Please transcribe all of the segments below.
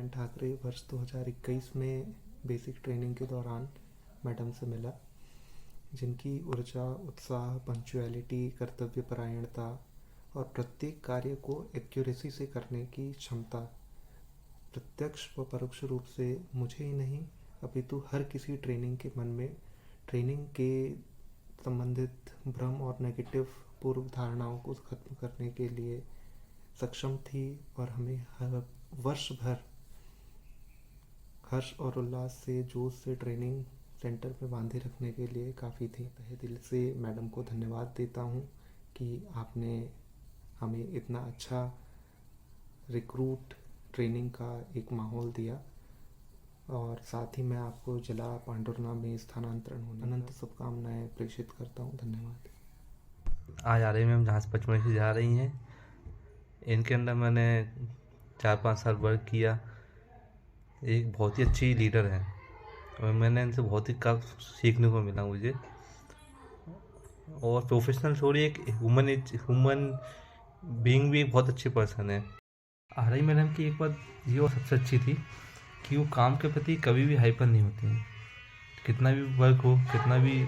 नारायण ठाकरे वर्ष 2021 में basic training के दौरान मैडम से मिला, जिनकी ऊर्जा, उत्साह, पंक्चुअलिटी, कर्तव्यपरायणता और प्रत्येक कार्य को एक्यूरेसी से करने की क्षमता प्रत्यक्ष व परोक्ष रूप से मुझे ही नहीं अपितु हर किसी ट्रेनिंग के मन में ट्रेनिंग के संबंधित भ्रम और नेगेटिव पूर्व धारणाओं को खत्म करने के लिए सक्षम थी और हमें हर वर्ष भर हर्ष और उल्लास से, जोश से ट्रेनिंग सेंटर में बांधे रखने के लिए काफ़ी थी। तहे दिल से मैडम को धन्यवाद देता हूँ कि आपने हमें इतना अच्छा रिक्रूट ट्रेनिंग का एक माहौल दिया, और साथ ही मैं आपको जिला पांडुरना में स्थानांतरण होने अनंत शुभकामनाएं प्रेषित करता हूँ। धन्यवाद। आज आ रही मैम जहाँ से पचमढ़ी से जा रही हैं, इनके अंदर मैंने 4-5 साल वर्क किया। एक बहुत ही अच्छी लीडर है और मैंने इनसे बहुत ही काफ़ी सीखने को मिला मुझे। और प्रोफेशनल छोड़िए, एक ह्यूमन बीइंग भी एक बहुत अच्छी पर्सन है। आ रही मैडम की एक बात ये और सबसे अच्छी थी कि वो काम के प्रति कभी भी हाइपर नहीं होती। कितना भी वर्क हो, कितना भी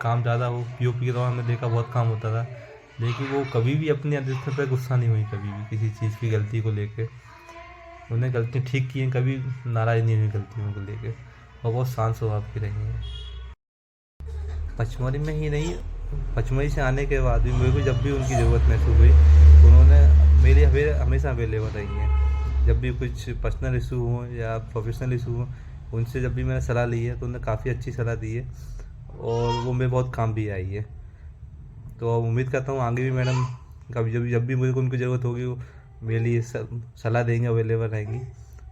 काम ज़्यादा हो, पीओपी के दौरान हमने देखा बहुत काम होता था, लेकिन वो कभी भी अपनी अधिकतर पर गुस्सा नहीं हुई, कभी भी किसी चीज़ की गलती को लेके। उन्हें गलती ठीक की हैं, कभी नाराज़ नहीं हुई गलतियों को लेके, और बहुत शांत स्वभाव की रही हैं। पचमढ़ी में ही नहीं, पचमढ़ी से आने के बाद भी मेरे को जब भी उनकी ज़रूरत महसूस हुई, उन्होंने मेरे हमेशा अवेलेबल रही हैं। जब भी कुछ पर्सनल इशू हो या प्रोफेशनल इशू हो, उनसे जब भी मैंने सलाह ली है तो उन्होंने काफ़ी अच्छी सलाह दी है और वो मेरे बहुत काम भी आई है। तो उम्मीद करता हूँ आगे भी मैडम कभी जब भी मुझे उनकी ज़रूरत होगी वो मेरे लिए सलाह देंगे, अवेलेबल रहेंगी।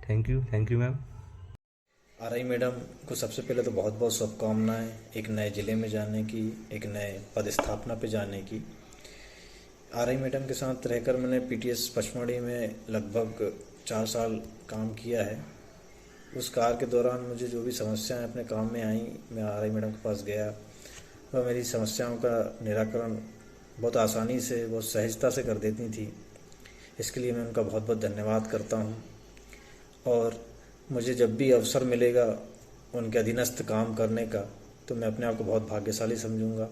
Thank you ma'am. RI madam को सबसे पहले तो बहुत बहुत शुभकामनाएं एक नए ज़िले में जाने की, एक नए पदस्थापना पे जाने की। आरआई मैडम के साथ रहकर मैंने पीटीएस पचमढ़ी में लगभग 4 साल काम किया है। उस कार्य के दौरान मुझे जो भी समस्याएं अपने काम में आई, मैं आरआई मैडम के पास गया, वह मेरी समस्याओं का निराकरण बहुत आसानी से, बहुत सहजता से कर देती थी। इसके लिए मैं उनका बहुत बहुत धन्यवाद करता हूँ। और मुझे जब भी अवसर मिलेगा उनके अधीनस्थ काम करने का, तो मैं अपने आप को बहुत भाग्यशाली समझूंगा।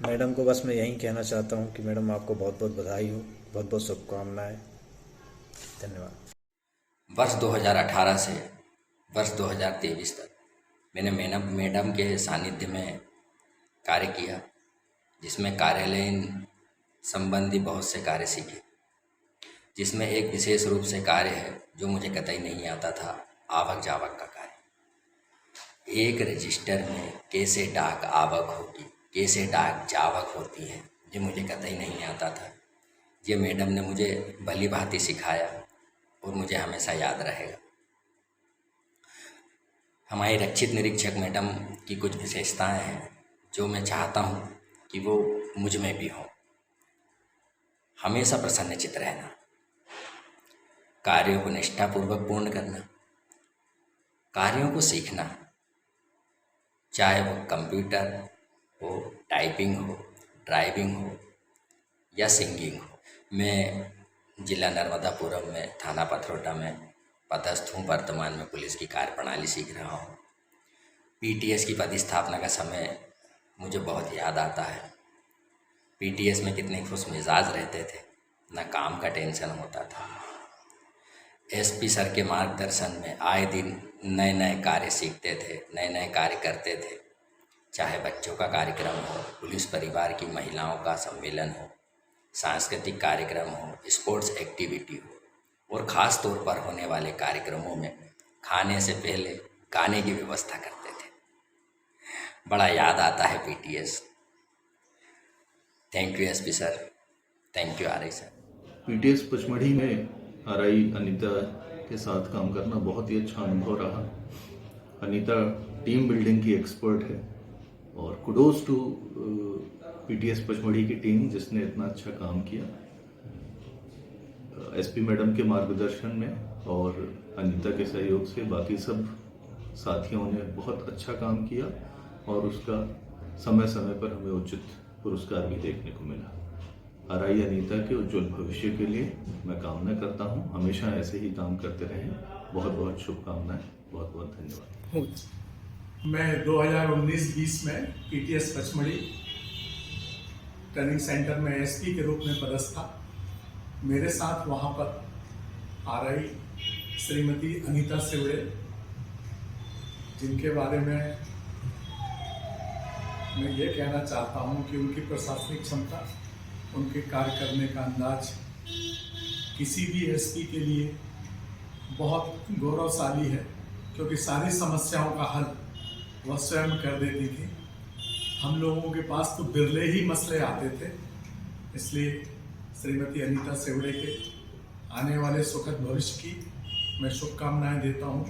मैडम को बस मैं यही कहना चाहता हूँ कि मैडम आपको बहुत बहुत बधाई हो, बहुत बहुत शुभकामनाएं। धन्यवाद। वर्ष 2018 से वर्ष 2023 तक मैंने मैडम के सानिध्य में कार्य किया, जिसमें कार्यालयीन संबंधी बहुत से कार्य सीखे, जिसमें एक विशेष रूप से कार्य है जो मुझे कतई नहीं आता था, आवक जावक का कार्य। एक रजिस्टर में कैसे डाक आवक होगी, कैसे डाक जावक होती है, ये मुझे कतई नहीं आता था। ये मैडम ने मुझे भली भांति सिखाया और मुझे हमेशा याद रहेगा। हमारी रक्षित निरीक्षक मैडम की कुछ विशेषताएं हैं जो मैं चाहता हूँ कि वो मुझ में भी हो। हमेशा प्रसन्नचित्त रहना, कार्यों को निष्ठापूर्वक पूर्ण करना, कार्यों को सीखना, चाहे वो कंप्यूटर हो, टाइपिंग हो, ड्राइविंग हो या सिंगिंग हो। मैं जिला नर्मदापुरम में थाना पथरोटा में पदस्थ हूँ। वर्तमान में पुलिस की कार्यप्रणाली सीख रहा हूँ। पीटीएस की पदस्थापना का समय मुझे बहुत याद आता है। पीटीएस में कितने खुश मिजाज रहते थे, ना काम का टेंशन होता था। एसपी सर के मार्गदर्शन में आए दिन नए नए कार्य सीखते थे, नए नए कार्य करते थे। चाहे बच्चों का कार्यक्रम हो, पुलिस परिवार की महिलाओं का सम्मेलन हो, सांस्कृतिक कार्यक्रम हो, स्पोर्ट्स एक्टिविटी हो, और ख़ास तौर पर होने वाले कार्यक्रमों में खाने से पहले गाने की व्यवस्था करते थे। बड़ा याद आता है PTS. Thank you SP sir, thank you RI sir. PTS Pachmarhi में आरआई अनीता के साथ काम करना बहुत ही अच्छा अनुभव रहा। अनीता टीम बिल्डिंग की एक्सपर्ट है और कुडोज टू पीटीएस पचमढ़ी की टीम जिसने इतना अच्छा काम किया। एसपी मैडम के मार्गदर्शन में और अनीता के सहयोग से बाकी सब साथियों ने बहुत अच्छा काम किया और उसका समय समय पर हमें उचित पुरस्कार भी देखने को मिला। आरआई अनीता के उज्जवल भविष्य के लिए मैं कामना करता हूं। हमेशा ऐसे ही काम करते रहें। बहुत बहुत शुभकामनाएं। बहुत बहुत धन्यवाद। मैं 2019-20 में पीटीएस पचमढ़ी ट्रेनिंग सेंटर में एसपी के रूप में पदस्थ था। मेरे साथ वहाँ पर आरआई श्रीमती अनीता सेवड़े, जिनके बारे में मैं ये कहना चाहता हूँ कि उनकी प्रशासनिक क्षमता, उनके कार्य करने का अंदाज किसी भी एसपी के लिए बहुत गौरवशाली है, क्योंकि सारी समस्याओं का हल वह स्वयं कर देती थी। हम लोगों के पास तो बिरले ही मसले आते थे। इसलिए श्रीमती अनीता सेवड़े के आने वाले सुखद भविष्य की मैं शुभकामनाएं देता हूं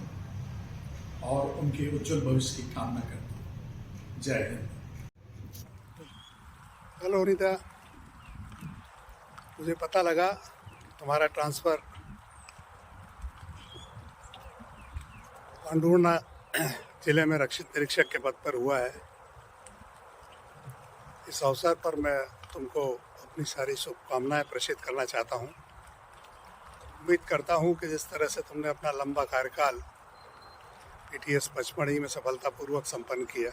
और उनके उज्जवल भविष्य की कामना करता हूं। जय हिंद। हेलो अनीता, मुझे पता लगा तुम्हारा ट्रांसफ़र पांडुर्णा जिले में रक्षित निरीक्षक के पद पर हुआ है। इस अवसर पर मैं तुमको अपनी सारी शुभकामनाएं प्रेषित करना चाहता हूं। उम्मीद करता हूं कि जिस तरह से तुमने अपना लंबा कार्यकाल पीटीएस पचमढ़ी में सफलतापूर्वक संपन्न किया,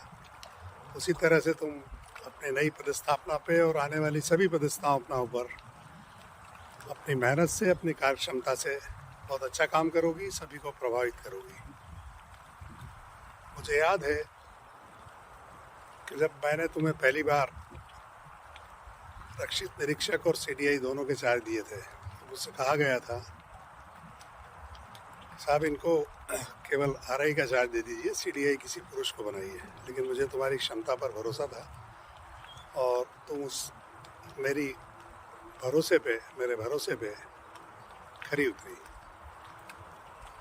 उसी तरह से तुम अपनी नई पदस्थापना पे और आने वाली सभी पदस्थापनाओं पर अपनी मेहनत से, अपनी कार्यक्षमता से बहुत अच्छा काम करोगी, सभी को प्रभावित करोगी। मुझे याद है कि जब मैंने तुम्हें पहली बार रक्षित निरीक्षक और सीडीआई दोनों के चार्ज दिए थे, तो मुझसे कहा गया था साहब इनको केवल आरआई का चार्ज दे दीजिए, सीडीआई किसी पुरुष को बनाइए। लेकिन मुझे तुम्हारी क्षमता पर भरोसा था और तुम उस मेरे भरोसे पे खरी उतरी।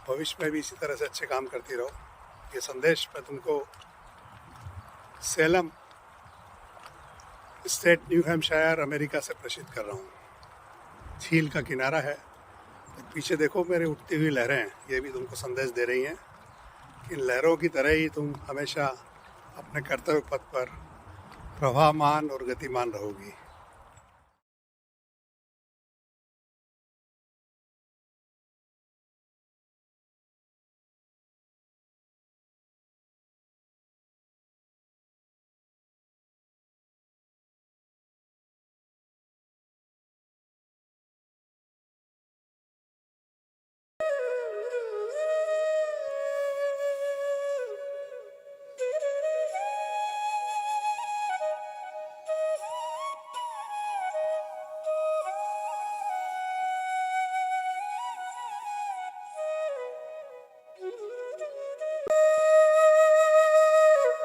भविष्य में भी इसी तरह से अच्छे काम करती रहो। ये संदेश मैं तुमको Salem state new Hampshire America से प्रेषित कर रहा हूँ। झील का किनारा है और पीछे देखो मेरे उठती हुई लहरें हैं। ये भी तुमको संदेश दे रही हैं कि इन लहरों की तरह ही तुम हमेशा अपने कर्तव्य पथ पर प्रवाहमान और गतिमान रहोगी।